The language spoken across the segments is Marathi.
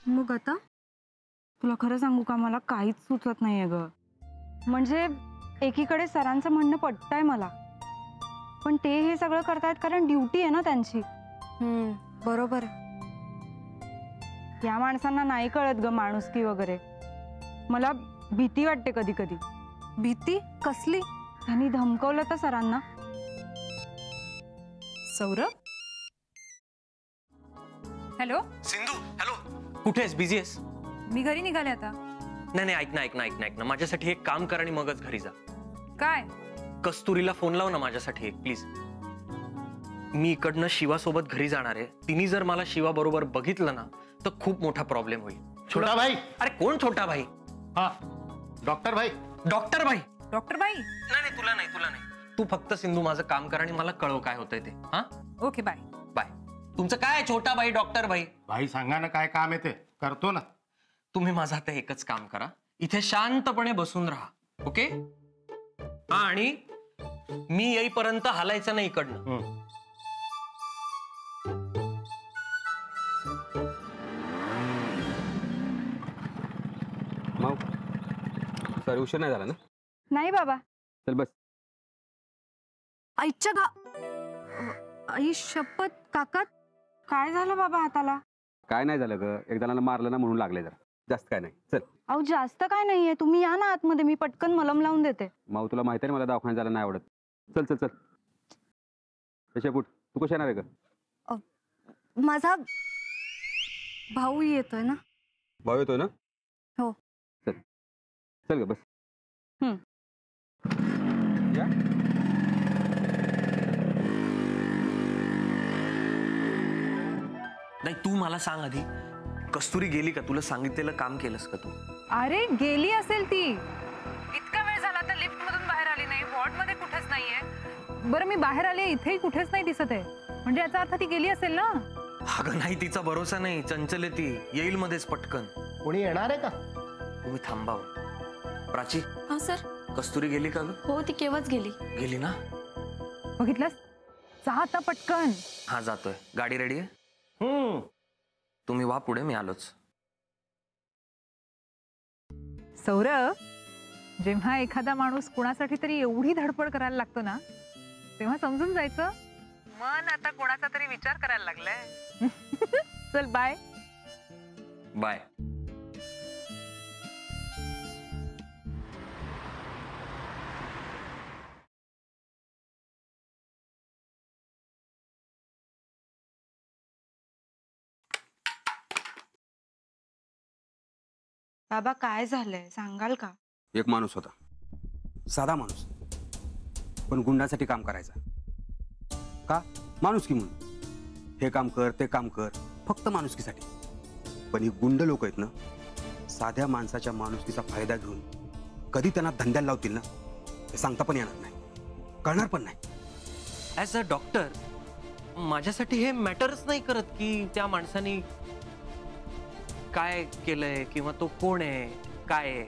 मग आता तुला खरं सांगू का, मला काहीच सुचत नाहीये ग. म्हणजे एकीकडे सरांचं म्हणणं पटतंय मला, पण ते हे सगळं करतायत कारण ड्युटी आहे ना त्यांची. बरोबर. या माणसांना नाही कळत ग माणुसकी वगैरे. मला भीती वाटते कधी कधी. भीती कसली? त्यांनी धमकवलं तर सरांना. सौरभ, हॅलो. सिंधू, हॅलो. कुठे आहेस? बिझी आहेस? मी घरी निघाले आता. नाही ऐक ना माझ्यासाठी एक काम कर आणि मगच घरी जा. काय? कस्तुरीला फोन लाव ना माझ्यासाठी एक, प्लीज. मी इकडनं शिवा सोबत घरी जाणार आहे. तिने जर मला शिवा बरोबर बघितलं ना तर खूप मोठा प्रॉब्लेम होईल. छोटा भाई. अरे कोण छोटा भाई? हाँ, डॉक्टर भाई. डॉक्टर भाई? डॉक्टर भाई? नाही तुला नाही. तू फक्त सिंधू माझं काम कर आणि मला कळव काय होतंय ते. हा, ओके, बाय. बाय. तुमचं काय छोटा भाई डॉक्टर भाई? भाई सांगा ना काय काम आहे ते करतो ना. तुम्ही माझं आता एकच काम करा, इथे शांतपणे बसून राहा. ओके? हा, आणि मी येईपर्यंत हालायचं नाही इकडनं. सर उशीर नाही झाला ना? नाही बाबा. चल बस. आईच्या आई शपथ. काका काय झालं बाबा हाताला? काय नाही झालं ग, एक जणाला मारलं ना म्हणून लागले, जरा जास्त काय नाही. चल. अहो जास्त काय नाहीये, तुम्ही या ना आतमध्ये, मी पटकन मलम लावून देते. माऊ तुला माहिती आहे मला दवाखान्यात जायला नाही आवडत. चल चल चल. शेपूट तू कशी येणार आहे का? माझा भाऊ येतोय ना. भाऊ येतोय ना? हो. चल चल ग बस. या. नाही तू मला सांग आधी, कस्तुरी गेली का? तुला सांगितलेलं काम केलंस का तू? अरे गेली असेल ती. इतका वेळ झाला तर लिफ्ट मधून बाहेर आली नाही, वॉर्ड मध्ये कुठेच नाहीये. बरं मी बाहेर आले, इथेही कुठेच नाही दिसत आहे. म्हणजे याचा अर्थ ती गेली असेल ना. अगं नाही, तिचा भरोसा नाही. चंचल आहे ती, येईल मध्येच पटकन. कोणी येणार आहे का? तुम्ही थांबाव. प्राची. हा सर. कस्तुरी गेली का ग? हो, ती केव्हाच गेली. गेली ना? बघितलंस? जा आता पटकन. हा जातोय. गाडी रेडी आहे? तुम्ही वा पुढे, मी आलोच. सौरभ, जेव्हा एखादा माणूस कुणासाठी तरी एवढी धडपड करायला लागतो ना, तेव्हा समजून जायचं मन आता कोणाचा तरी विचार करायला लागलाय. चल बाय. बाय. बाबा काय झालंय सांगाल का? एक माणूस होता, साधा माणूस, पण गुंडासाठी काम करायचा. का? माणुसकी म्हणून. हे काम कर ते काम कर, फक्त माणुसकीसाठी. पण ही गुंड लोक आहेत ना, साध्या माणसाच्या माणुसकीचा फायदा घेऊन कधी त्यांना धंद्याला लावतील ना हे सांगता पण येणार नाही, कळणार पण नाही. ॲज अ डॉक्टर माझ्यासाठी हे मॅटरच नाही करत की त्या माणसाने काय केलंय किंवा तो कोण आहे काय आहे.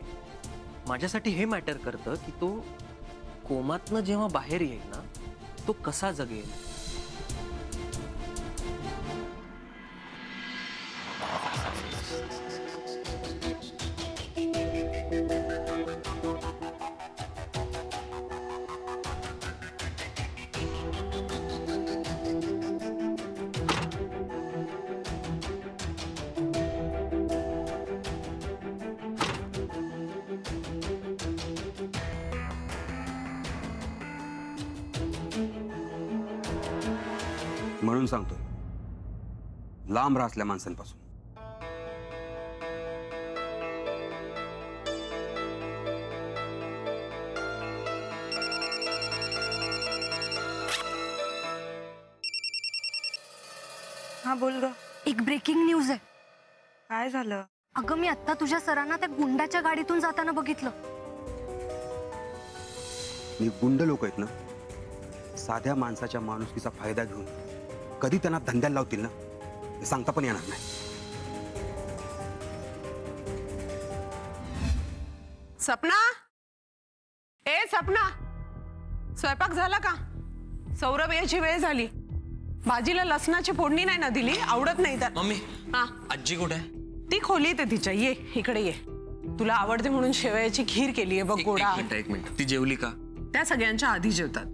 माझ्यासाठी हे मॅटर करतं की तो कोमातनं जेव्हा बाहेर येईल ना तो कसा जगेल. म्हणून सांगतोय, लांब राहा असल्या माणसांपासून. हा बोल ग. एक ब्रेकिंग न्यूज आहे. काय झालं? अगं मी आता तुझ्या सरांना त्या गुंडाच्या गाडीतून जाताना बघितलं. मी गुंड लोक आहेत ना, साध्या माणसाच्या माणुसकीचा फायदा घेऊन कधी त्यांना धंद्याला लावतील ना हे सांगता पण येणार नाही. सपना, ए सपना, स्वयंपाक झाला का? सौरभ याची वेळ झाली. भाजीला लसणाची फोडणी नाही ना दिली, आवडत नाही तर. मम्मी, हा आजी कुठे आहे? ती खोलीत आहे तिच्या. ये इकडे ये. तुला आवडते म्हणून शेवयाची खीर केलीये बघ गोडा. एक मिनिट, ती जेवली का? त्या सगळ्यांच्या आधी जेवतात.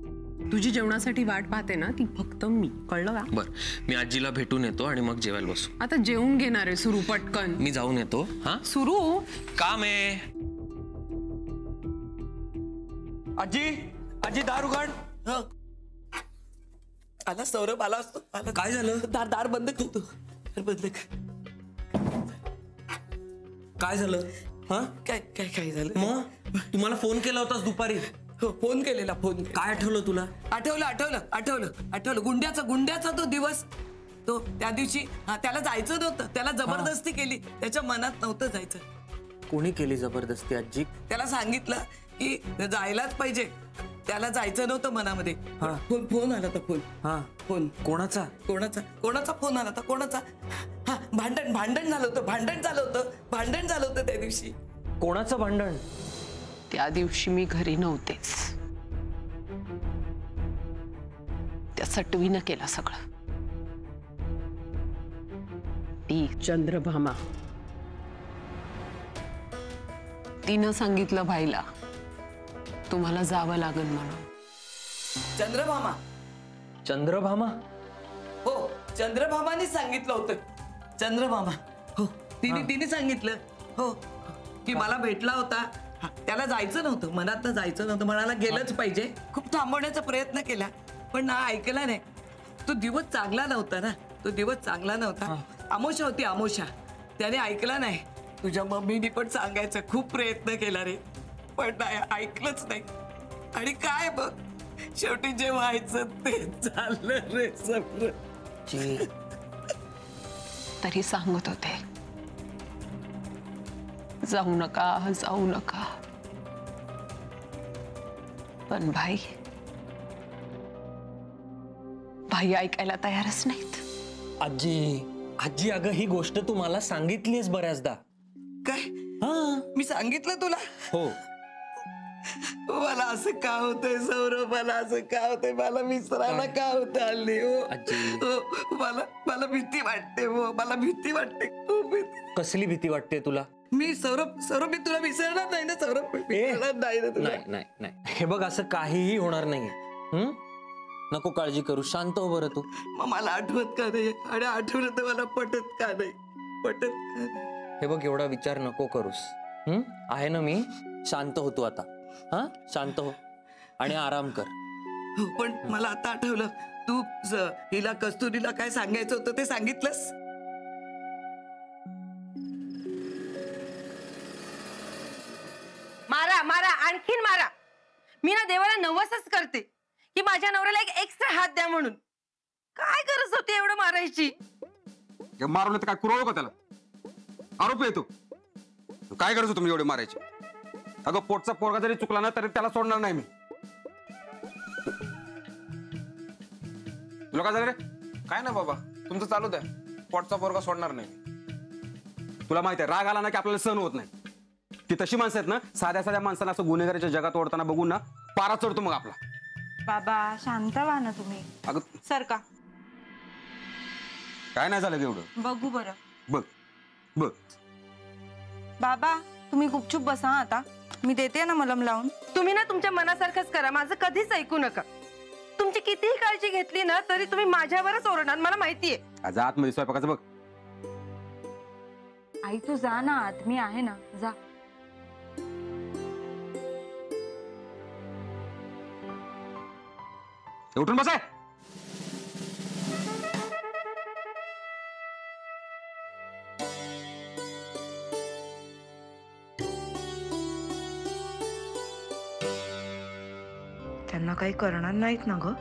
तुझी जेवणासाठी वाट पाहते ना ती फक्त मी. कळलं का? बर, मी आजीला भेटून येतो आणि मग जेवायला बसू. आता जेवून घेणार आहे. सुरू पटकन. मी जाऊन येतो. हा, सुरू. काम आहे. आजी, आजी दार उघड. आला सौरभ आला असतो. आला. काय झालं? दार दार बंद करतो. दार बंद कर. काय झालं? हा, काय काय काय झालं? मग तुम्हाला फोन केला होतास दुपारी. हो, फोन केलेला. फोन काय आठवलं तुला? आठवलं गुंड्याचा तो दिवस. तो त्या दिवशी त्याला जायचं नव्हतं. त्याला जबरदस्ती केली. त्याच्या मनात नव्हतं जायचं. कोणी केली जबरदस्ती आजी? त्याला सांगितलं की जायलाच पाहिजे. त्याला जायचं नव्हतं मनामध्ये. फोन आला होता. फोन. हा, फोन कोणाचा? कोणाचा फोन आला होता? कोणाचा? भांडण झालं होतं त्या दिवशी. कोणाचं भांडण? त्या दिवशी मी घरी नव्हतेच. त्या सटवीनं केलं सगळं. ती चंद्रभामा. तिनं सांगितलं भाईला तुम्हाला जावं लागेल म्हणून. चंद्रभामा. हो, चंद्रभामाने सांगितलं होतं. चंद्रभामा. हो, तिने सांगितलं. हो, की मला भेटला होता. त्याला जायचं नव्हतं. मनात जायचं नव्हतं. मनाला गेलंच पाहिजे. खूप थांबवण्याचा प्रयत्न केला पण ना ऐकला नाही. तो दिवस चांगला नव्हता. अमोशा होती. त्याने ऐकला नाही. तुझ्या मम्मीनी पण सांगायचं खूप प्रयत्न केला रे, पण नाही ऐकलंच नाही. आणि काय बघ, शेवटी जे व्हायचं ते झालं रे सगळं. तरी सांगत होते जाऊ नका. पण भाई ऐकायला तयारच नाहीत. आजी अगं ही गोष्ट तू मला सांगितलीस बऱ्याचदा. काय? मी सांगितलं तुला? हो. मला असं का होतंय सौरभ? मला विसरायला का होत आली? मला भीती वाटते. मला भीती वाटते. खूप भीती. कसली भीती वाटते तुला? मी सौरभ मी तुला विसरणार नाही ना सौरभ. नाही ना तुला. नाही. हे बघ, असं काहीही होणार नाही. नको काळजी करू. शांत हो बरं तू. मग मला आठवत का नाही? आणि आठवलं तर मला पटत का नाही? हे बघ, एवढा विचार नको करूस. आहे ना मी. शांत हो तू आता. शांत हो आणि आराम कर. हो, पण मला आता आठवलं. तू हिला कस्तुरीला काय सांगायचं होतं ते सांगितलंस? मारा आणखीन मारा. मी ना देवाला नवसच करते की माझ्या नवऱ्याला एक एक्स्ट्रा हात द्या म्हणून. काय गरज होती एवढं मारायची? मारून काय कुरवलं का त्याला? आरोप येतो. काय गरज होती एवढे मारायची? अगं, पोटचा पोरगा जरी चुकला ना तरी त्याला सोडणार नाही मी. तुला काय झालं रे? काय ना बाबा, तुमचं चालू द्या. पोटचा पोरगा सोडणार नाही. तुला माहिती आहे, राग आला ना की आपल्याला सहन होत नाही. ती तशी माणसं आहेत ना, साध्या माणसांना असं गुन्हेगारीच्या जगात ओढताना बघून ना पारा चढतो मग आपला. बाबा शांत व्हा ना तुम्ही. अगं, सर का काय नाही झालं एवढं. बघू बरं. बघ बाबा तुम्ही गुपचूप बसा आता. मी देते ना मलम लावून. तुम्ही ना तुमच्या मनासारखंच करा. माझं कधीच ऐकू नका. तुमची कितीही काळजी घेतली ना तरी तुम्ही माझ्यावरच ओरडणार. मला माहितीये. आज आतमध्ये स्वयंपाकाचं बघ. आई तू जा ना आत. मी आहे ना. जा. उठून बसाय. त्यांना काही करणार नाहीत ना ग?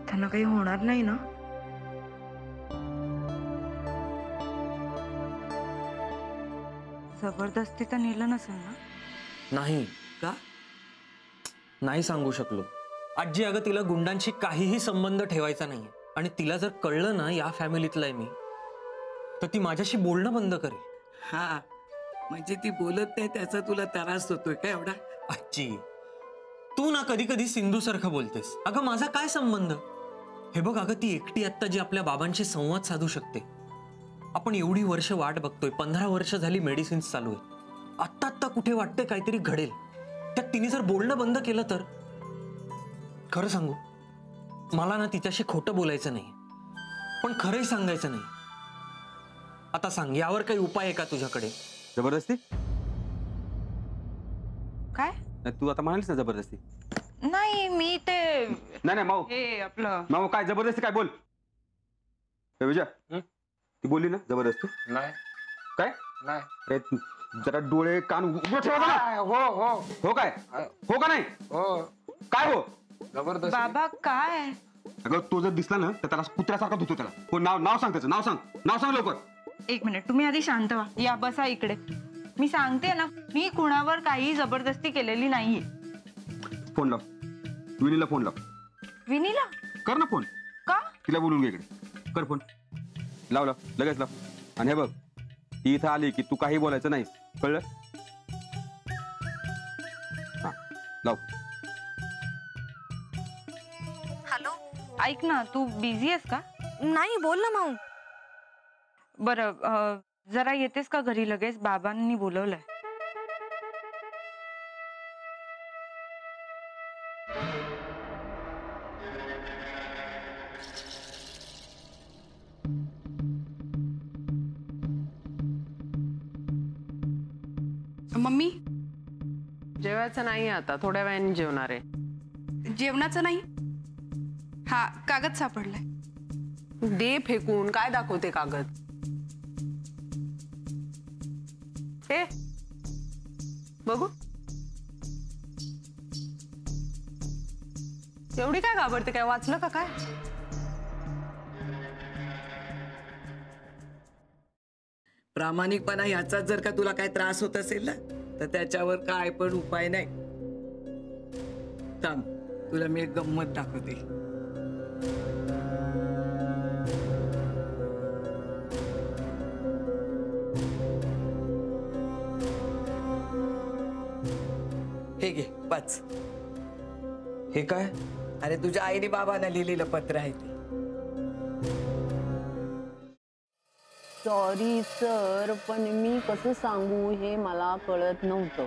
त्यांना काही होणार नाही ना? जबरदस्ती तर नेलं नसेल ना? नाही का? नाही सांगू शकलो. आजी, अगं तिला गुंडांशी काहीही संबंध ठेवायचा नाहीये. आणि तिला जर कळलं ना या फॅमिलीतला आहे मी, तर ती माझ्याशी बोलणं बंद करेल. हा, म्हणजे ती बोलत नाही त्याचा तुला त्रास होतोय का एवढा? आजी, तू ना कधी कधी सिंधू सारखं बोलतेस. अगं माझा काय संबंध? हे बघ अगं, ती एकटी आत्ता जी आपल्या बाबांशी संवाद साधू शकते. आपण एवढी वर्ष वाट बघतोय, 15 वर्ष झाली मेडिसिन्स चालू आहे. आत्ता कुठे वाटतंय काहीतरी घडेल. त्यात तिने जर बोलणं बंद केलं तर? खरं सांगू, मला ना तिच्याशी खोटं बोलायचं नाही, पण खरंही सांगायचं नाही. आता सांग, यावर काही उपाय आहे का तुझ्याकडे? जबरदस्ती? काय? तू आता म्हणालीस ना जबरदस्ती. नाही मी ते नाही माऊ, हे आपलं माऊ काय जबरदस्ती काय बोल. विजय ती बोलली ना जबरदस्ती? नाही काय नाही. अरे जरा डोळे कान उघडं ठेवा जरा. हो हो हो काय? हो का नाही? हो. काय हो? जबरदस्त. बाबा काय? अगं तो जर दिसला ना तर त्याला कुत्र्यासारखा धुतो त्याला. हो, नाव सांग त्याचं. नाव सांग लवकर. एक मिनिट, तुम्ही आधी शांत व्हा. या बसा इकडे. मी सांगते ना, मी कुणावर काही जबरदस्ती केलेली नाहीये. फोन लाव, विनीला फोन लाव. विनीला? कर ना फोन. का? तिला बोलून घे इकडे. कर फोन. लाव लगेच लाव. आणि हे बघ, ती इथं आली की तू काही बोलायचं नाही, कळलं? हा लाव. हॅलो. ऐक ना, तू बिझी आहेस का? नाही, बोल ना माऊ. बरं, जरा येतेस का घरी लगेच? बाबांनी बोलवलंय. मम्मी जेवायचं नाही, आता थोड्या वेळाने जेवणार आहे. जेवणाचं नाही? हा, कागद सापडलाय. दे फेकून. काय दाखवते कागद? हे बघू. एवढी काय घाबरते? काय वाचलं का काय? प्रामाणिकपणा ह्याचा जर का तुला काय त्रास होत असेल ना, तर त्याच्यावर काय पण उपाय नाही. थांब, तुला मी एक गंमत दाखवते. हे घे, वाच. हे काय? अरे तुझ्या आईने बाबांना लिहिलेलं पत्र आहे ते. सॉरी सर, पण मी कसं सांगू हे मला कळत नव्हतं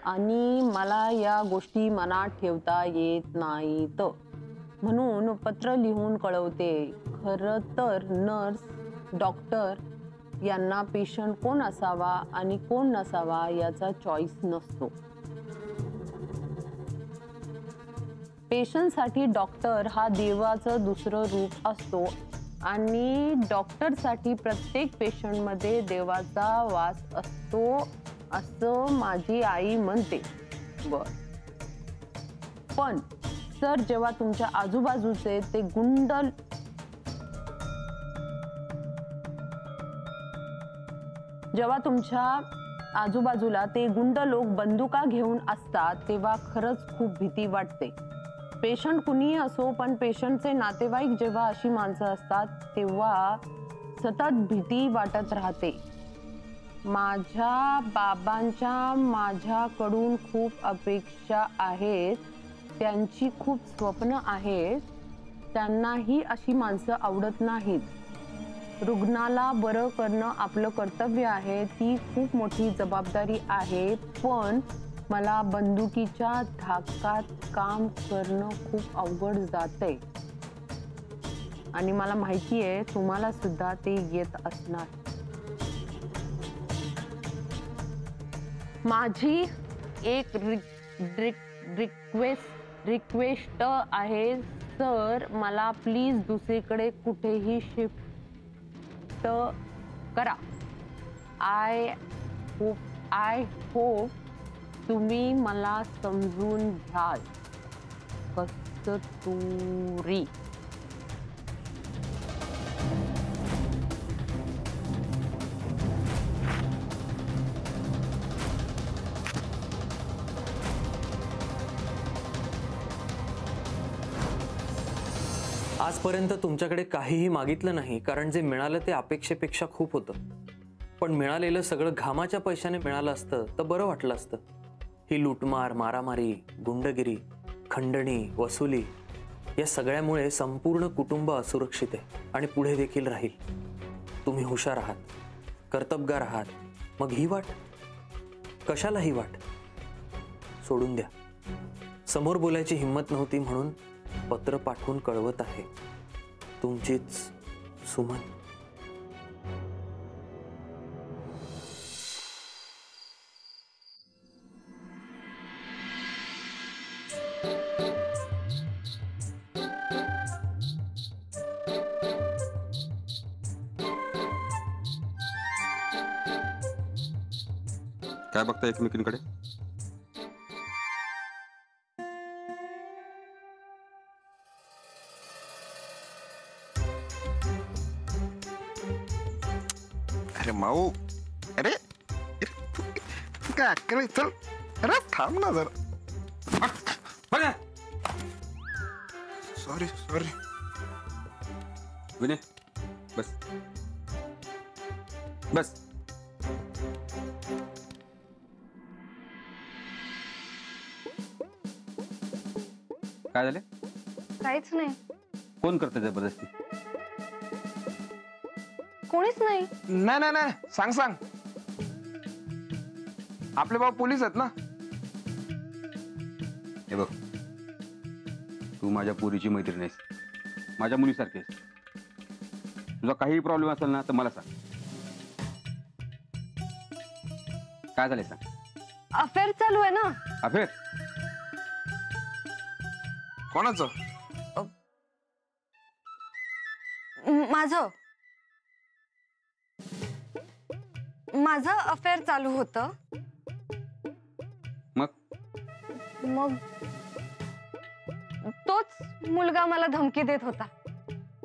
आणि मला या गोष्टी मनात ठेवता येत नाहीत, म्हणून पत्र लिहून कळवते. खरं तर नर्स, डॉक्टर यांना पेशंट कोण असावा आणि कोण नसावा याचा चॉईस नसतो. पेशंटसाठी डॉक्टर हा देवाचं दुसरं रूप असतो आणि डॉक्टरसाठी प्रत्येक पेशंटमध्ये देवाचा वास असतो, असं माझी आई म्हणते. बर, पण सर जेव्हा तुमच्या आजूबाजूचे ते गुंड आजूबाजूला ते गुंड लोक बंदुका घेऊन असतात तेव्हा खरंच खूप भीती वाटते. पेशंट कुणीही असो, पण पेशंटचे नातेवाईक जेव्हा अशी माणसं असतात तेव्हा सतत भीती वाटत राहते. माझ्या बाबांच्या माझ्याकडून खूप अपेक्षा आहेत, त्यांची खूप स्वप्न आहेत, त्यांनाही अशी माणसं आवडत नाहीत. रुग्णाला बरं करणं आपलं कर्तव्य आहे, ती खूप मोठी जबाबदारी आहे, पण मला बंदुकीच्या धाकात काम करणं खूप अवघड जातंय आणि मला माहिती आहे तुम्हाला सुद्धा ते येत असणार. माझी एक रिक्वेस्ट आहे सर, मला प्लीज दुसरीकडे कुठेही शिफ्ट करा. आय होप तुम्ही मला समजून घ्याल. कस्तुरी. आजपर्यंत तुमच्याकडे काहीही मागितलं नाही, कारण जे मिळालं ते अपेक्षेपेक्षा खूप होतं. पण मिळालेलं सगळं घामाच्या पैशाने मिळालं असतं तर बरं वाटलं असतं. ही लूटमार, मारामारी, गुंडगिरी, खंडणी, वसुली या सगळ्यामुळे संपूर्ण कुटुंब असुरक्षित आहे आणि पुढे देखील राहील. तुम्ही हुशार आहात, कर्तबगार आहात, मग ही वाट कशाला? ही वाट सोडून द्या. समोर बोलायची हिंमत नव्हती म्हणून पत्र पाठवून कळवत आहे. तुमचीच सुमन. काय बघता एकमेकींकडे? अरे माऊ, अरे तू काय अक्कल चल, अरे थांब ना जरा. Sorry sorry. विनय बस बस. काय झाले? काहीच नाही. कोण करते जबरदस्ती? कोणीच नाही. नाही नाही नाही, सांग सांग. आपले बाबा पोलीस आहेत ना. हे बघ, तू माझ्या पोरीची मैत्रीण आहेस, माझ्या मुलीसारखी आहेस. तुझा काही प्रॉब्लेम असेल ना तर मला सांग. काय झालंय सांग. अफेअर चालू आहे ना. अफेअर? कोणाचं? माझं अफेअर चालू होतं. मग मग तोच मुलगा मला धमकी देत होता.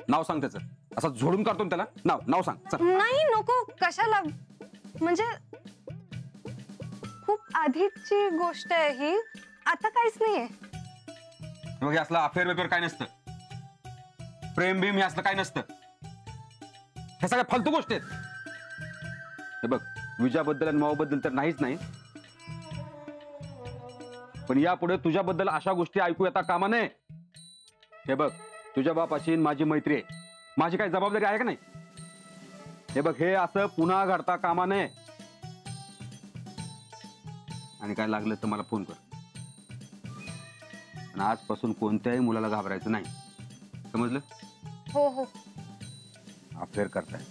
नाव सांग त्याचं, असं झोडून काढतो ना त्याला. नाव सांग. नाही नको, कशाला, म्हणजे खूप आधीची गोष्ट आहे ही, आता काहीच नाहीये. मग हे असलं अफेअर वेफेअर काय नसतं, प्रेम भीम हे असलं काय नसतं. हे सगळ्या फालतू गोष्टी आहेत. हे बघ, विजाबद्दल आणि मावाबद्दल तर नाहीच नाही, पण यापुढे तुझ्याबद्दल अशा गोष्टी ऐकू येता कामा नये. हे बघ, तुझ्या बापाशी माझी मैत्री आहे, माझी काही जबाबदारी आहे का नाही? हे बघ, हे असं पुन्हा घडता कामा नये. आणि काय लागलं तर मला फोन कर. आणि आजपासून कोणत्याही मुलाला घाबरायचं नाही, समजलं? हो हो. अफेअर करताय.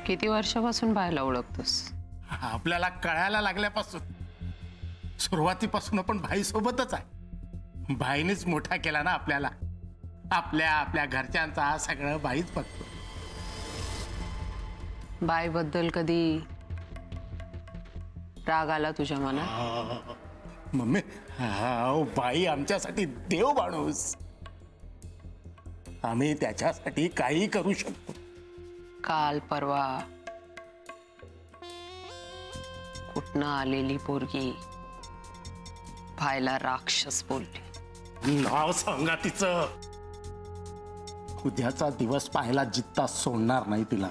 किती वर्षापासून बायला ओळखतोस? आपल्याला कळायला लागल्यापासून, सुरुवातीपासून आपण भाई सोबतच आहे. भाईनेच मोठा केला ना आपल्याला. आपल्या घरच्यांचा सगळं भाईच बघतो. बाय बद्दल कधी राग आला तुझ्या मनात? मम्मी, बाई आमच्यासाठी देव माणूस. आम्ही त्याच्यासाठी काही करू शकतो. काल परवा कुठनं आलेली पोरगी भायला राक्षस बोलली. नाव सांगा तिचं. उद्याचा दिवस पाहायला जित्ता सोडणार नाही तिला.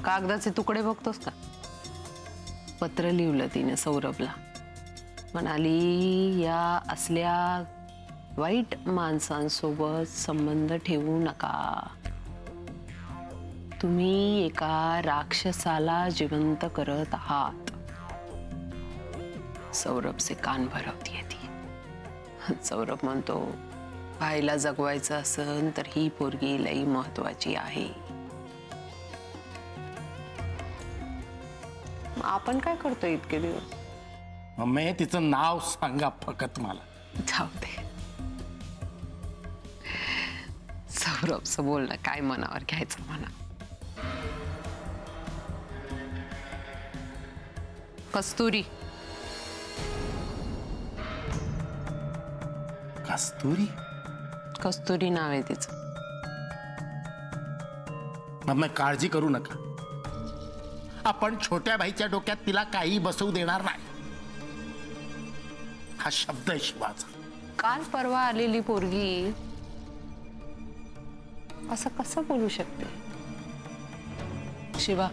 कागदाचे तुकडे बघतोस का? पत्र लिहिलं तिने सौरभला. म्हणाली, या असल्या वाईट माणसांसोबत संबंध ठेवू नका. तुम्ही एका राक्षसाला जिवंत करत आहात. सौरभचे कान भरवतीये ती. सौरभ म्हणतो, भाईला जगवायचं असेल तर ही पोरगी लई महत्वाची आहे. आपण काय करतोय इतके दिवस? मम्मी, तिचं नाव सांगा फक्त मला. जाऊ दे. सौरभचं बोलणं काय मनावर घ्यायचं म्हणा. कस्तुरी. कस्तुरी? कस्तुरी नाव आहे तिचं. मम्मी, काळजी करू नका. आपण छोट्या भाईच्या डोक्यात तिला काही बसवू देणार नाही. हा शब्द आहे शिवाचा. काल परवा आलेली पोरगी असं कसं बोलू शकते? शिवा,